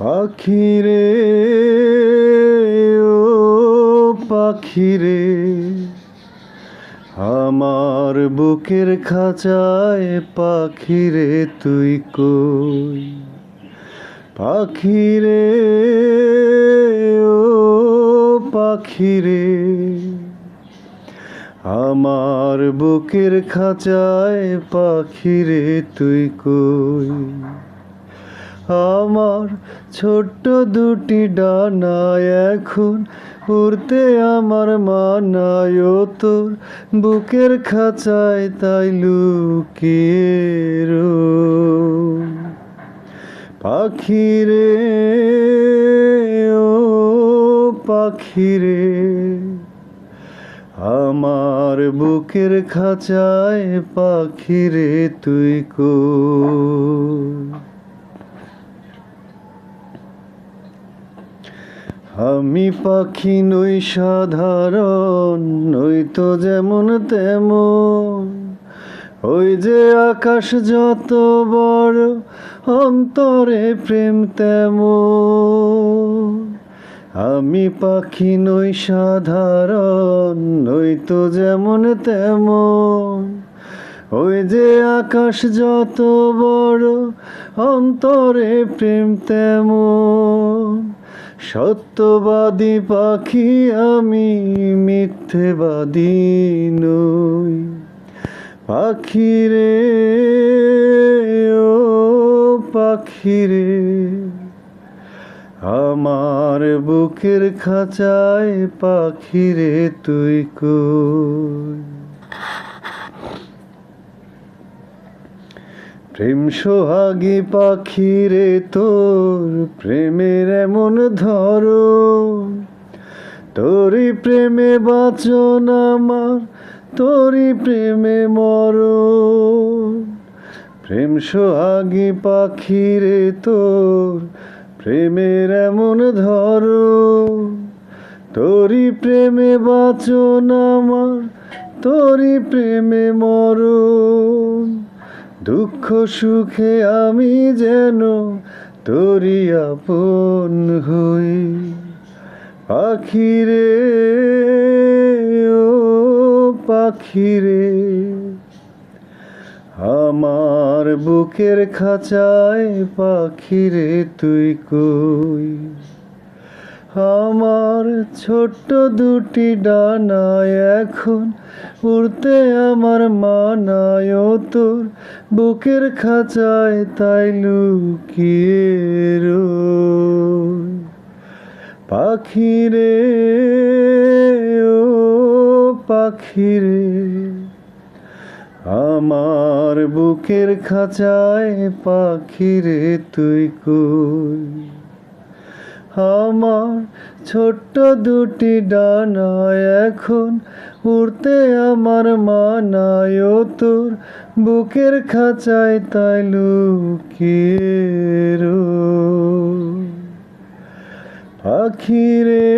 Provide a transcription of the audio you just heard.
পাখিরে ও পাখিরে, আমার বুকের খাঁচায় পাখিরে তুই কই? পাখিরে ও পাখিরে, আমার বুকের খাঁচায় পাখিরে তুই কই? আমার ছোট্ট দুটি ডানায় এখন উড়তে আমার মানায়, তোর বুকের খাঁচায় তাই লুকিয়ে রই। পাখিরে ও পাখিরে, আমার বুকের খাঁচায় পাখিরে তুই কই? আমি পাখি নই সাধারণ, নই তো যেমন তেমন, ওই যে আকাশ যত বড় অন্তরে প্রেম তেমন। আমি পাখি নই সাধারণ, নই তো যেমন তেমন, ওই যে আকাশ যত বড় অন্তরে প্রেম তেমন। সত্যবাদী পাখি আমি, মিথ্যেবাদী নই। পাখিরে ও পাখিরে, আমার বুকের খাঁচায় পাখিরে তুই কই? প্রেম সোহাগী পাখিরে, তোর প্রেমের এমন ধরন, তোরই প্রেমে বাঁচন আমার, তোরই প্রেমে মরণ। প্রেম সোহাগী পাখিরে, তোর প্রেমের এমন ধরন, তোরই প্রেমে বাঁচন আমার, তোরই প্রেমে মরণ। দুঃখ সুখে আমি যেন তোরই আপন হই। পাখিরে ও পাখিরে, আমার বুকের খাঁচায় পাখিরে তুই কই? আমার ছোট্ট দুটি ডানায় এখন উড়তে আমার মানায়, তোর বুকের খাঁচায় তাই লুকিয়ে রই। পাখিরে ও পাখিরে, আমার বুকের খাঁচায় পাখিরে তুই কই? আমার ছোট্ট দুটি ডানায় এখন উড়তে আমার মানায়, তোর বুকের খাঁচায় তাই লুকিয়ে রই। পাখিরে